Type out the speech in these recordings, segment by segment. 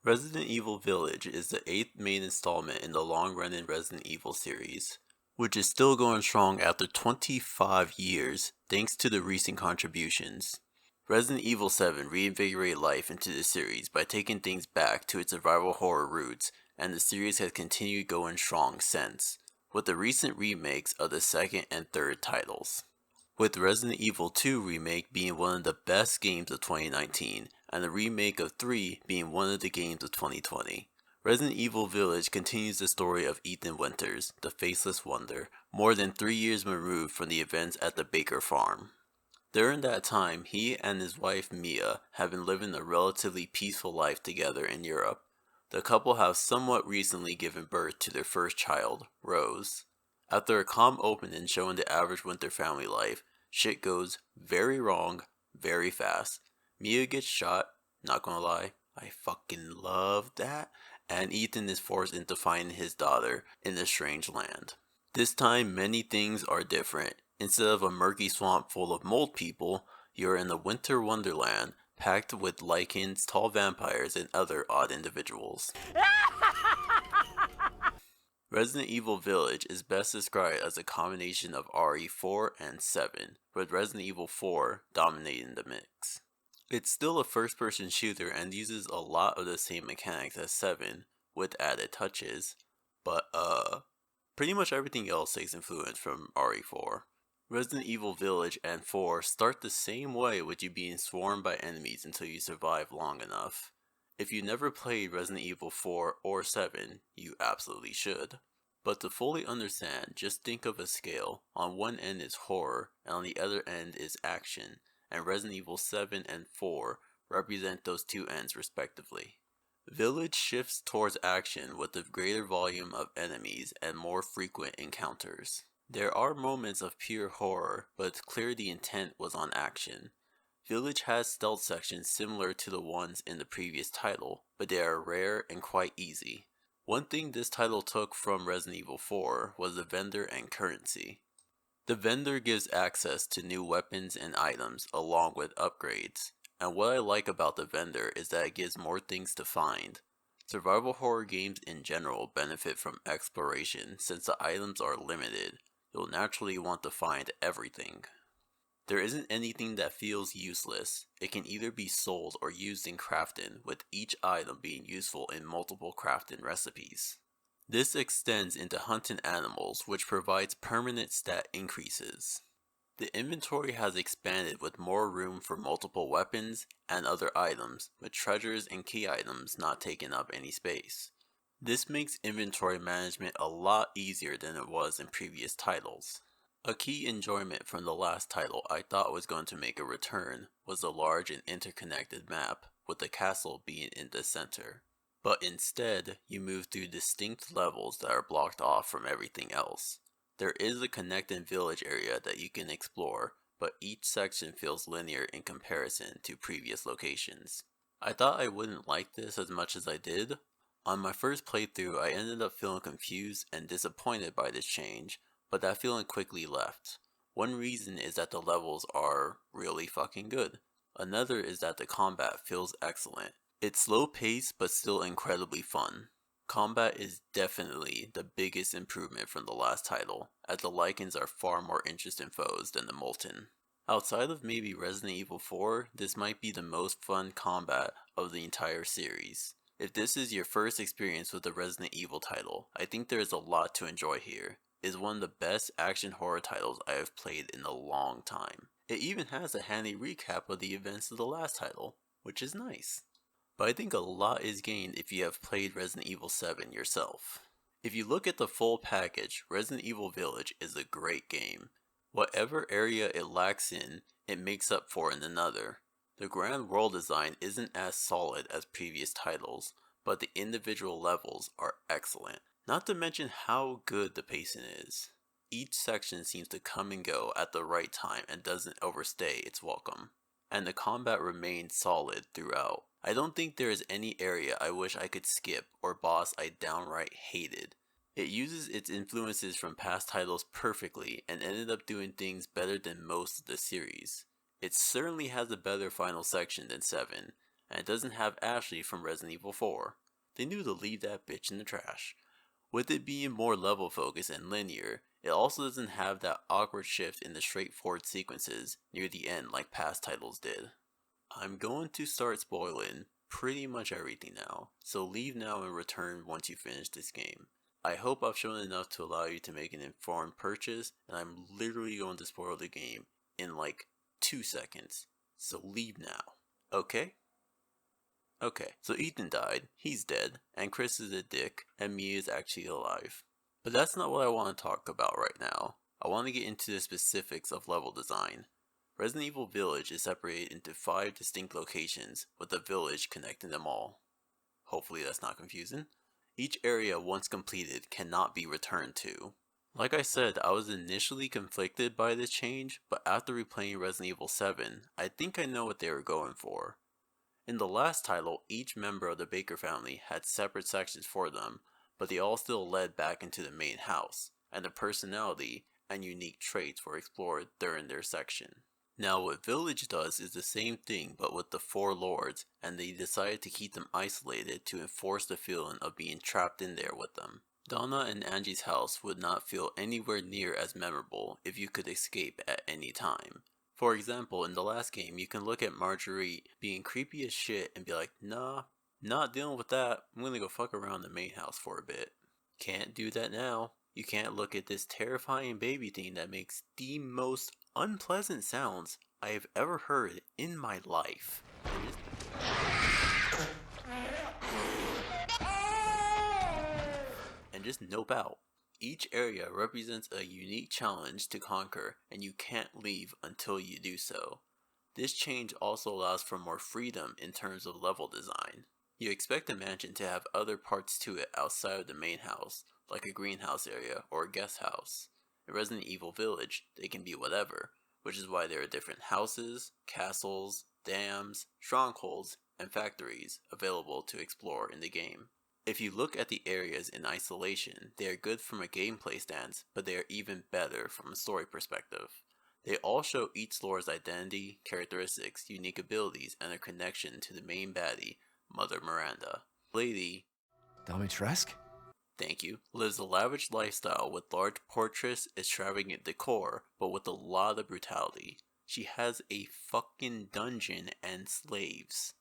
Resident Evil Village is the 8th main installment in the long-running Resident Evil series, which is still going strong after 25 years thanks to the recent contributions. Resident Evil 7 reinvigorated life into the series by taking things back to its survival horror roots, and the series has continued going strong since, with the recent remakes of the second and third titles. With Resident Evil 2 Remake being one of the best games of 2019, and the remake of 3 being one of the games of 2020. Resident Evil Village continues the story of Ethan Winters, the Faceless Wonder, more than 3 years removed from the events at the Baker farm. During that time, he and his wife Mia have been living a relatively peaceful life together in Europe. The couple have somewhat recently given birth to their first child, Rose. After a calm opening showing the average winter family life, shit goes very wrong, very fast. Mia gets shot, not gonna lie, I fucking love that, and Ethan is forced into finding his daughter in a strange land. This time, many things are different. Instead of a murky swamp full of mold people, you're in a winter wonderland packed with lichens, tall vampires, and other odd individuals. Resident Evil Village is best described as a combination of RE4 and 7, with Resident Evil 4 dominating the mix. It's still a first-person shooter and uses a lot of the same mechanics as 7, with added touches, but pretty much everything else takes influence from RE4. Resident Evil Village and 4 start the same way, with you being swarmed by enemies until you survive long enough. If you never played Resident Evil 4 or 7, you absolutely should. But to fully understand, just think of a scale. On one end is horror, and on the other end is action, and Resident Evil 7 and 4 represent those two ends respectively. Village shifts towards action with a greater volume of enemies and more frequent encounters. There are moments of pure horror, but it's clear the intent was on action. Village has stealth sections similar to the ones in the previous title, but they are rare and quite easy. One thing this title took from Resident Evil 4 was the vendor and currency. The vendor gives access to new weapons and items along with upgrades, and what I like about the vendor is that it gives more things to find. Survival horror games in general benefit from exploration since the items are limited. You'll naturally want to find everything. There isn't anything that feels useless. It can either be sold or used in crafting, with each item being useful in multiple crafting recipes. This extends into hunting animals, which provides permanent stat increases. The inventory has expanded with more room for multiple weapons and other items, with treasures and key items not taking up any space. This makes inventory management a lot easier than it was in previous titles. A key enjoyment from the last title I thought was going to make a return was the large and interconnected map, with the castle being in the center. But instead, you move through distinct levels that are blocked off from everything else. There is a connecting village area that you can explore, but each section feels linear in comparison to previous locations. I thought I wouldn't like this as much as I did. On my first playthrough, I ended up feeling confused and disappointed by this change, but that feeling quickly left. One reason is that the levels are really fucking good. Another is that the combat feels excellent. It's slow paced but still incredibly fun. Combat is definitely the biggest improvement from the last title, as the Lycans are far more interesting foes than the Molten. Outside of maybe Resident Evil 4, this might be the most fun combat of the entire series. If this is your first experience with the Resident Evil title, I think there is a lot to enjoy here. It is one of the best action horror titles I have played in a long time. It even has a handy recap of the events of the last title, which is nice. But I think a lot is gained if you have played Resident Evil 7 yourself. If you look at the full package, Resident Evil Village is a great game. Whatever area it lacks in, it makes up for in another. The grand world design isn't as solid as previous titles, but the individual levels are excellent. Not to mention how good the pacing is. Each section seems to come and go at the right time and doesn't overstay its welcome. And the combat remains solid throughout. I don't think there is any area I wish I could skip or boss I downright hated. It uses its influences from past titles perfectly and ended up doing things better than most of the series. It certainly has a better final section than 7, and it doesn't have Ashley from Resident Evil 4. They knew to leave that bitch in the trash. With it being more level focused and linear, it also doesn't have that awkward shift in the straightforward sequences near the end like past titles did. I'm going to start spoiling pretty much everything now, so leave now and return once you finish this game. I hope I've shown enough to allow you to make an informed purchase, and I'm literally going to spoil the game in like 2 seconds, so leave now. Okay? Okay, so Ethan died, he's dead, and Chris is a dick, and Mia is actually alive. But that's not what I want to talk about right now. I want to get into the specifics of level design. Resident Evil Village is separated into 5 distinct locations, with a village connecting them all. Hopefully that's not confusing. Each area once completed cannot be returned to. Like I said, I was initially conflicted by this change, but after replaying Resident Evil 7, I think I know what they were going for. In the last title, each member of the Baker family had separate sections for them, but they all still led back into the main house, and their personality and unique traits were explored during their section. Now what Village does is the same thing but with the 4 lords, and they decided to keep them isolated to enforce the feeling of being trapped in there with them. Donna and Angie's house would not feel anywhere near as memorable if you could escape at any time. For example, in the last game, you can look at Marguerite being creepy as shit and be like, nah, not dealing with that, I'm gonna go fuck around the main house for a bit. Can't do that now. You can't look at this terrifying baby thing that makes the most unpleasant sounds I have ever heard in my life. And just nope out. Each area represents a unique challenge to conquer, and you can't leave until you do so. This change also allows for more freedom in terms of level design. You expect a mansion to have other parts to it outside of the main house, like a greenhouse area or a guest house. In Resident Evil Village, they can be whatever, which is why there are different houses, castles, dams, strongholds, and factories available to explore in the game. If you look at the areas in isolation, they are good from a gameplay stance, but they are even better from a story perspective. They all show each lord's identity, characteristics, unique abilities, and a connection to the main baddie, Mother Miranda. Lady Dimitrescu? Thank you, lives a lavish lifestyle with large portraits, extravagant decor, but with a lot of brutality. She has a fucking dungeon and slaves.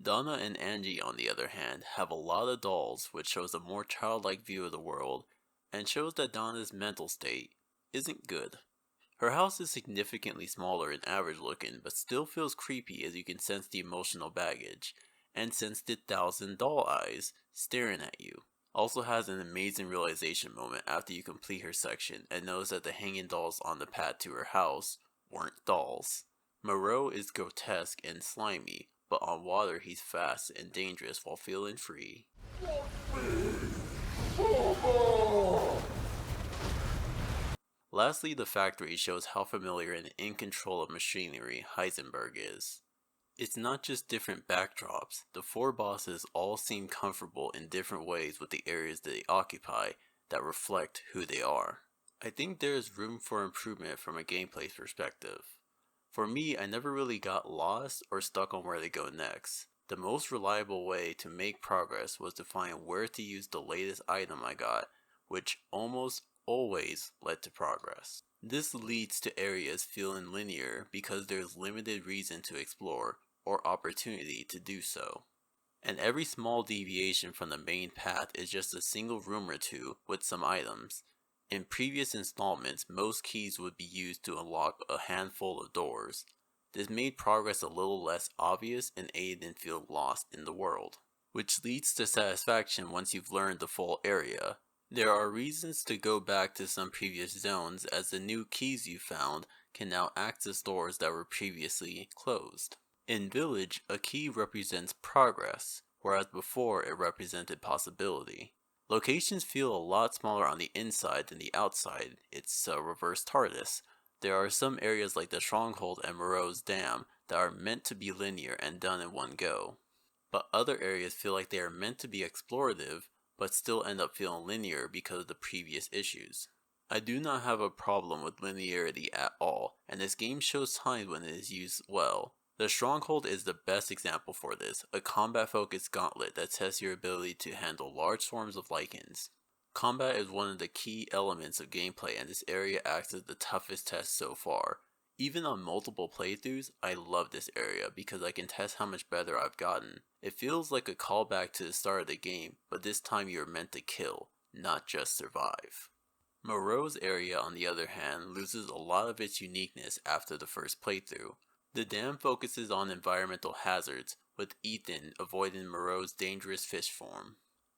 Donna and Angie, on the other hand, have a lot of dolls, which shows a more childlike view of the world, and shows that Donna's mental state isn't good. Her house is significantly smaller and average looking, but still feels creepy as you can sense the emotional baggage, and sense the 1,000 doll eyes staring at you. Also has an amazing realization moment after you complete her section and knows that the hanging dolls on the path to her house weren't dolls. Moreau is grotesque and slimy, but on water he's fast and dangerous while feeling free. Lastly, the factory shows how familiar and in control of machinery Heisenberg is. It's not just different backdrops, the 4 bosses all seem comfortable in different ways with the areas that they occupy that reflect who they are. I think there is room for improvement from a gameplay perspective. For me, I never really got lost or stuck on where they go next. The most reliable way to make progress was to find where to use the latest item I got, which almost always led to progress. This leads to areas feeling linear because there's limited reason to explore or opportunity to do so. And every small deviation from the main path is just a single room or two with some items. In previous installments, most keys would be used to unlock a handful of doors. This made progress a little less obvious and aided in feeling lost in the world, which leads to satisfaction once you've learned the full area. There are reasons to go back to some previous zones as the new keys you found can now access doors that were previously closed. In Village, a key represents progress, whereas before it represented possibility. Locations feel a lot smaller on the inside than the outside. It's a reverse TARDIS. There are some areas like the Stronghold and Moreau's Dam that are meant to be linear and done in one go. But other areas feel like they are meant to be explorative, but still end up feeling linear because of the previous issues. I do not have a problem with linearity at all, and this game shows times when it is used well. The Stronghold is the best example for this, a combat-focused gauntlet that tests your ability to handle large swarms of lichens. Combat is one of the key elements of gameplay, and this area acts as the toughest test so far. Even on multiple playthroughs, I love this area because I can test how much better I've gotten. It feels like a callback to the start of the game, but this time you're meant to kill, not just survive. Moreau's area, on the other hand, loses a lot of its uniqueness after the first playthrough. The dam focuses on environmental hazards, with Ethan avoiding Moreau's dangerous fish form.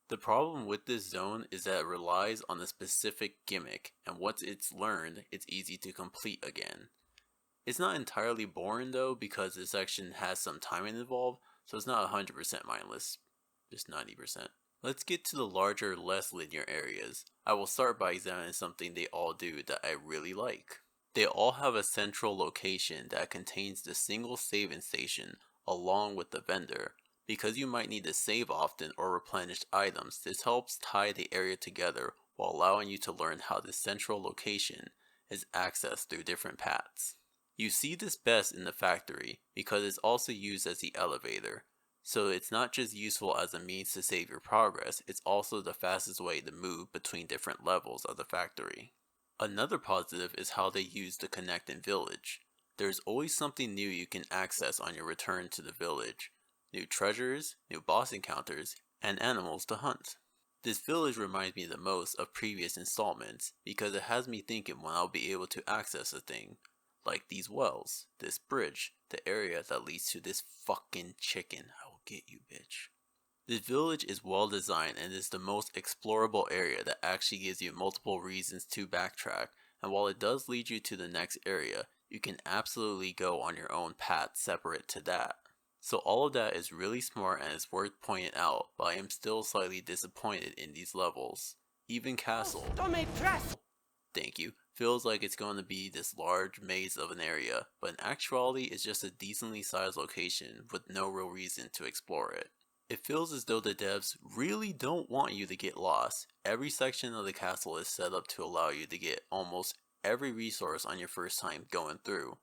The problem with this zone is that it relies on a specific gimmick, and once it's learned, it's easy to complete again. It's not entirely boring though, because this section has some timing involved, so it's not 100% mindless, just 90%. Let's get to the larger, less linear areas. I will start by examining something they all do that I really like. They all have a central location that contains the single saving station along with the vendor. Because you might need to save often or replenish items, this helps tie the area together while allowing you to learn how this central location is accessed through different paths. You see this best in the factory because it's also used as the elevator, so it's not just useful as a means to save your progress, it's also the fastest way to move between different levels of the factory. Another positive is how they use the connecting village. There's always something new you can access on your return to the village. New treasures, new boss encounters, and animals to hunt. This village reminds me the most of previous installments because it has me thinking when I'll be able to access a thing. Like these wells, this bridge, the area that leads to this fucking chicken. I will get you, bitch. This village is well designed and is the most explorable area that actually gives you multiple reasons to backtrack, and while it does lead you to the next area, you can absolutely go on your own path separate to that. So all of that is really smart and is worth pointing out, but I am still slightly disappointed in these levels. Even Castle, thank you, feels like it's going to be this large maze of an area, but in actuality it's just a decently sized location with no real reason to explore it. It feels as though the devs really don't want you to get lost. Every section of the castle is set up to allow you to get almost every resource on your first time going through.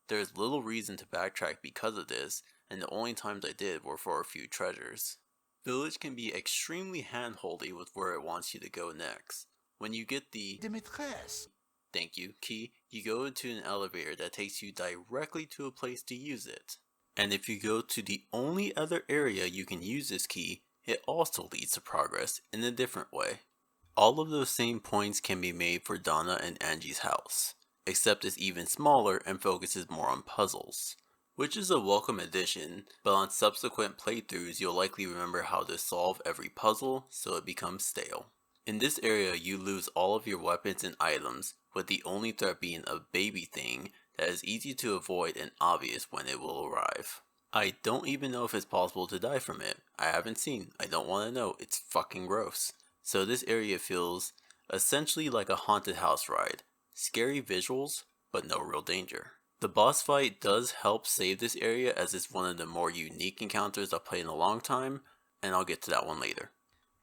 There is little reason to backtrack because of this, and the only times I did were for a few treasures. Village can be extremely handholdy with where it wants you to go next. When you get the thank you key, you go into an elevator that takes you directly to a place to use it. And if you go to the only other area you can use this key, it also leads to progress in a different way. All of those same points can be made for Donna and Angie's house, except it's even smaller and focuses more on puzzles. Which is a welcome addition, but on subsequent playthroughs you'll likely remember how to solve every puzzle, so it becomes stale. In this area you lose all of your weapons and items, with the only threat being a baby thing that is easy to avoid and obvious when it will arrive. I don't even know if it's possible to die from it. I haven't seen, I don't want to know, it's fucking gross. So this area feels essentially like a haunted house ride. Scary visuals, but no real danger. The boss fight does help save this area as it's one of the more unique encounters I've played in a long time, and I'll get to that one later.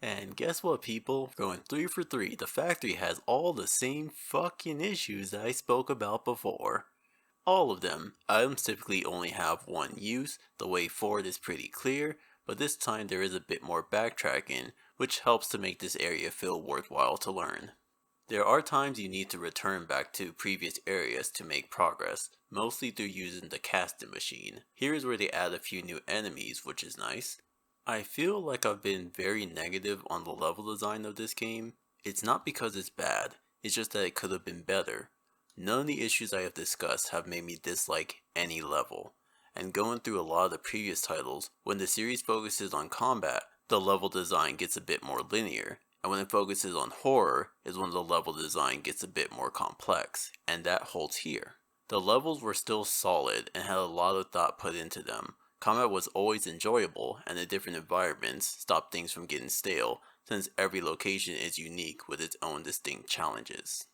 And guess what, people? Going 3 for 3, the factory has all the same fucking issues that I spoke about before. All of them. Items typically only have one use, the way forward is pretty clear, but this time there is a bit more backtracking, which helps to make this area feel worthwhile to learn. There are times you need to return back to previous areas to make progress, mostly through using the casting machine. Here's where they add a few new enemies, which is nice. I feel like I've been very negative on the level design of this game. It's not because it's bad, it's just that it could have been better. None of the issues I have discussed have made me dislike any level. And going through a lot of the previous titles, when the series focuses on combat, the level design gets a bit more linear. And when it focuses on horror is when the level design gets a bit more complex, and that holds here. The levels were still solid and had a lot of thought put into them. Combat was always enjoyable, and the different environments stopped things from getting stale, since every location is unique with its own distinct challenges.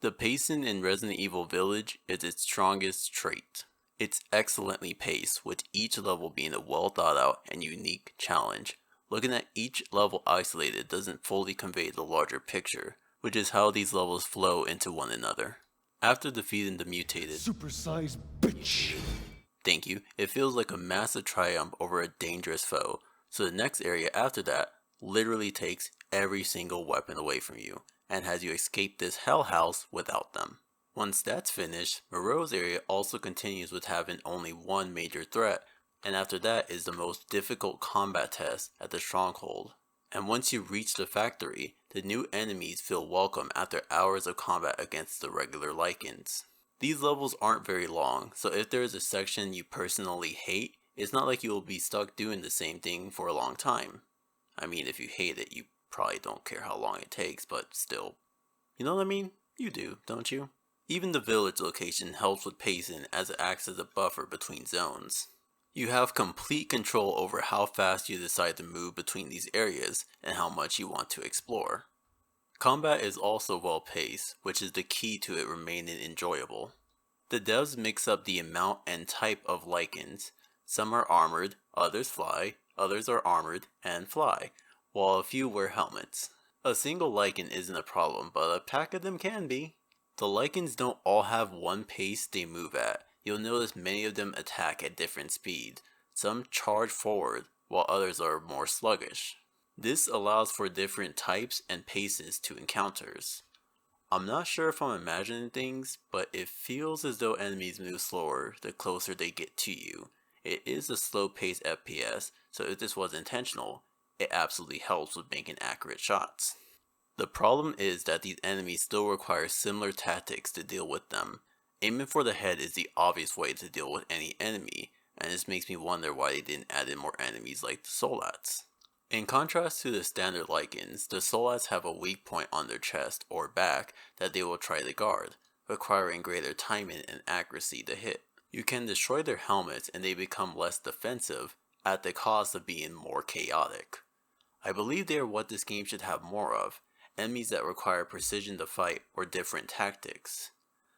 The pacing in Resident Evil Village is its strongest trait. It's excellently paced, with each level being a well thought out and unique challenge. Looking at each level isolated doesn't fully convey the larger picture, which is how these levels flow into one another. After defeating the mutated supersized bitch, Thank you. It feels like a massive triumph over a dangerous foe, so the next area after that literally takes every single weapon away from you, and has you escape this hell house without them. Once that's finished, Moreau's area also continues with having only one major threat, and after that is the most difficult combat test at the stronghold. And once you reach the factory, the new enemies feel welcome after hours of combat against the regular Lycans. These levels aren't very long, so if there is a section you personally hate, it's not like you will be stuck doing the same thing for a long time. I mean, if you hate it, you probably don't care how long it takes, but still. You know what I mean? You do, don't you? Even the village location helps with pacing as it acts as a buffer between zones. You have complete control over how fast you decide to move between these areas and how much you want to explore. Combat is also well paced, which is the key to it remaining enjoyable. The devs mix up the amount and type of Lycans. Some are armored, others fly, others are armored and fly, while a few wear helmets. A single Lycan isn't a problem, but a pack of them can be. The Lycans don't all have one pace they move at. You'll notice many of them attack at different speeds. Some charge forward, while others are more sluggish. This allows for different types and paces to encounters. I'm not sure if I'm imagining things, but it feels as though enemies move slower the closer they get to you. It is a slow-paced FPS, so if this was intentional, it absolutely helps with making accurate shots. The problem is that these enemies still require similar tactics to deal with them. Aiming for the head is the obvious way to deal with any enemy, and this makes me wonder why they didn't add in more enemies like the Solats. In contrast to the standard Lycans, the Solats have a weak point on their chest or back that they will try to guard, requiring greater timing and accuracy to hit. You can destroy their helmets and they become less defensive at the cost of being more chaotic. I believe they are what this game should have more of, enemies that require precision to fight or different tactics.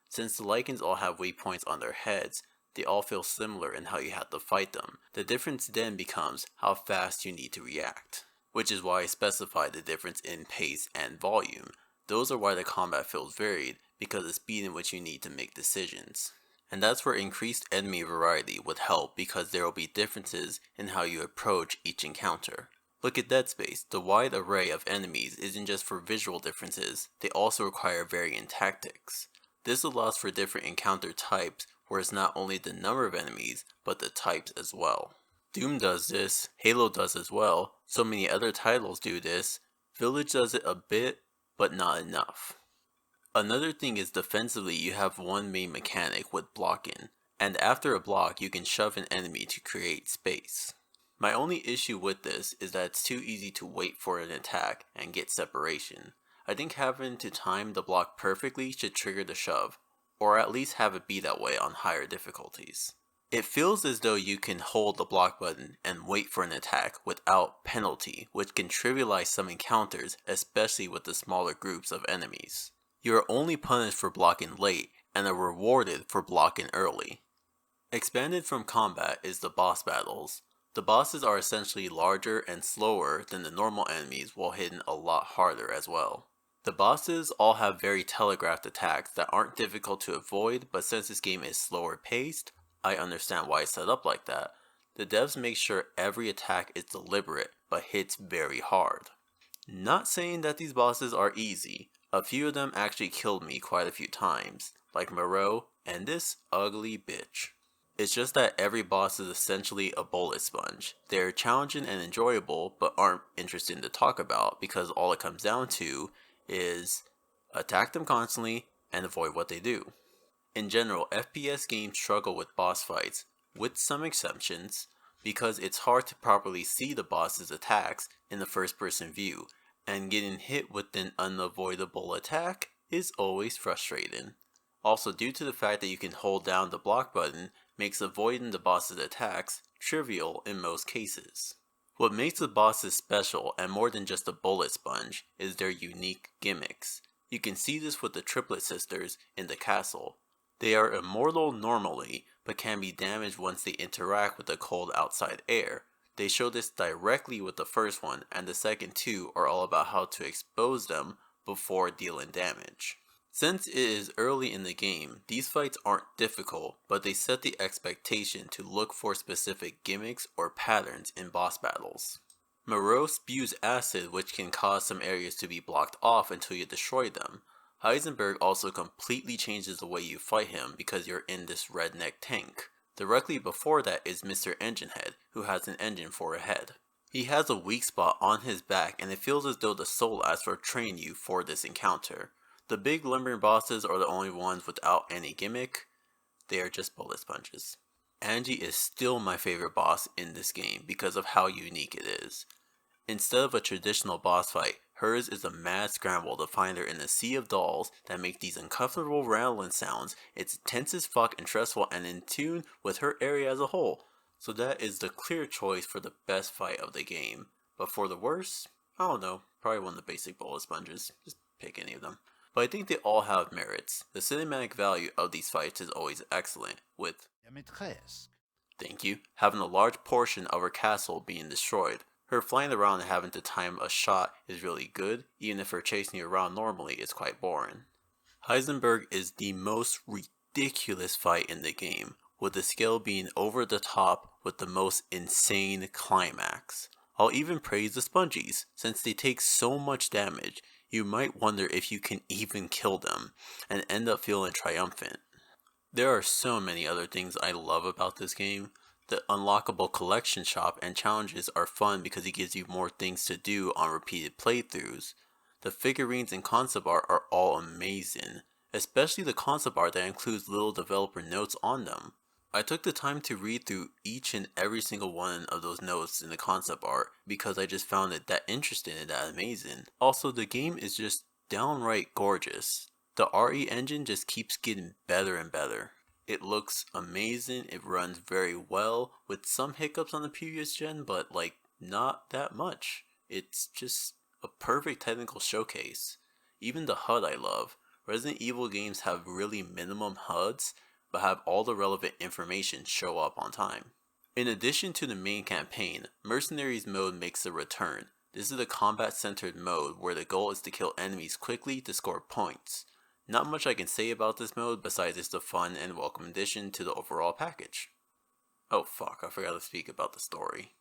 Since the Lycans all have weak points on their heads, they all feel similar in how you have to fight them. The difference then becomes how fast you need to react, which is why I specified the difference in pace and volume. Those are why the combat feels varied, because of the speed in which you need to make decisions. And that's where increased enemy variety would help, because there will be differences in how you approach each encounter. Look at Dead Space. The wide array of enemies isn't just for visual differences, they also require varying tactics. This allows for different encounter types, where it's not only the number of enemies, but the types as well. Doom does this, Halo does as well, so many other titles do this. Village does it a bit, but not enough. Another thing is defensively you have one main mechanic with blocking, and after a block you can shove an enemy to create space. My only issue with this is that it's too easy to wait for an attack and get separation. I think having to time the block perfectly should trigger the shove, or at least have it be that way on higher difficulties. It feels as though you can hold the block button and wait for an attack without penalty, which can trivialize some encounters, especially with the smaller groups of enemies. You are only punished for blocking late and are rewarded for blocking early. Expanded from combat is the boss battles. The bosses are essentially larger and slower than the normal enemies while hitting a lot harder as well. The bosses all have very telegraphed attacks that aren't difficult to avoid, but since this game is slower paced, I understand why it's set up like that. The devs make sure every attack is deliberate, but hits very hard. Not saying that these bosses are easy. A few of them actually killed me quite a few times, like Moreau and this ugly bitch. It's just that every boss is essentially a bullet sponge. They're challenging and enjoyable, but aren't interesting to talk about because all it comes down to is attack them constantly and avoid what they do. In general, FPS games struggle with boss fights, with some exceptions, because it's hard to properly see the boss's attacks in the first-person view, and getting hit with an unavoidable attack is always frustrating. Also, due to the fact that you can hold down the block button, makes avoiding the boss's attacks trivial in most cases. What makes the bosses special and more than just a bullet sponge is their unique gimmicks. You can see this with the triplet sisters in the castle. They are immortal normally, but can be damaged once they interact with the cold outside air. They show this directly with the first one, and the second two are all about how to expose them before dealing damage. Since it is early in the game, these fights aren't difficult, but they set the expectation to look for specific gimmicks or patterns in boss battles. Moreau spews acid, which can cause some areas to be blocked off until you destroy them. Heisenberg also completely changes the way you fight him because you're in this redneck tank. Directly before that is Mr. Enginehead, who has an engine for a head. He has a weak spot on his back, and it feels as though the soul astral trained you for this encounter. The big lumbering bosses are the only ones without any gimmick. They are just bullet sponges. Angie is still my favorite boss in this game because of how unique it is. Instead of a traditional boss fight, hers is a mad scramble to find her in a sea of dolls that make these uncomfortable rattling sounds. It's tense as fuck and stressful and in tune with her area as a whole. So that is the clear choice for the best fight of the game. But for the worst, I don't know, probably one of the basic bullet sponges. Just pick any of them. But I think they all have merits. The cinematic value of these fights is always excellent, with thank you, having a large portion of her castle being destroyed. Her flying around and having to time a shot is really good, even if her chasing you around normally is quite boring. Heisenberg is the most ridiculous fight in the game, with the scale being over the top with the most insane climax. I'll even praise the spongies, since they take so much damage, you might wonder if you can even kill them, and end up feeling triumphant. There are so many other things I love about this game. The unlockable collection shop and challenges are fun because it gives you more things to do on repeated playthroughs. The figurines and concept art are all amazing, especially the concept art that includes little developer notes on them. I took the time to read through each and every single one of those notes in the concept art because I just found it that interesting and that amazing. Also, the game is just downright gorgeous. The RE engine just keeps getting better and better. It looks amazing, it runs very well, with some hiccups on the previous gen, but like not that much. It's just a perfect technical showcase. Even the HUD I love. Resident Evil games have really minimum HUDs, but have all the relevant information show up on time. In addition to the main campaign, Mercenaries mode makes a return. This is a combat-centered mode where the goal is to kill enemies quickly to score points. Not much I can say about this mode besides it's a fun and welcome addition to the overall package. Oh fuck, I forgot to speak about the story.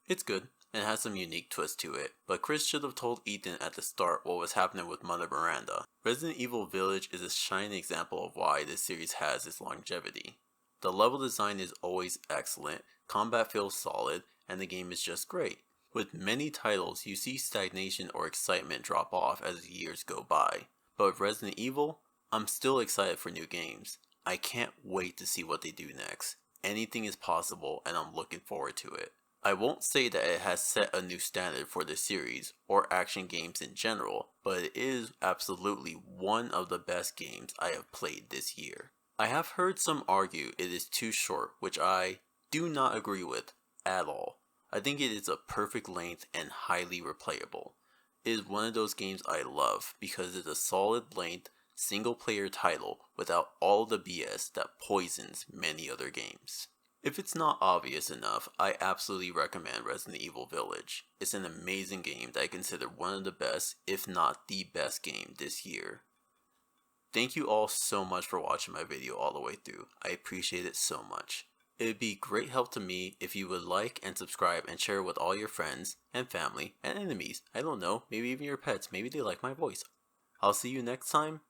It's good, and has some unique twists to it, but Chris should have told Ethan at the start what was happening with Mother Miranda. Resident Evil Village is a shining example of why this series has its longevity. The level design is always excellent, combat feels solid, and the game is just great. With many titles, you see stagnation or excitement drop off as years go by, but with Resident Evil, I'm still excited for new games. I can't wait to see what they do next. Anything is possible, and I'm looking forward to it. I won't say that it has set a new standard for the series, or action games in general, but it is absolutely one of the best games I have played this year. I have heard some argue it is too short, which I do not agree with at all. I think it is a perfect length and highly replayable. It is one of those games I love because it's a solid length, single player title without all the BS that poisons many other games. If it's not obvious enough, I absolutely recommend Resident Evil Village. It's an amazing game that I consider one of the best, if not the best game this year. Thank you all so much for watching my video all the way through. I appreciate it so much. It would be great help to me if you would like and subscribe and share with all your friends and family and enemies. I don't know, maybe even your pets, maybe they like my voice. I'll see you next time,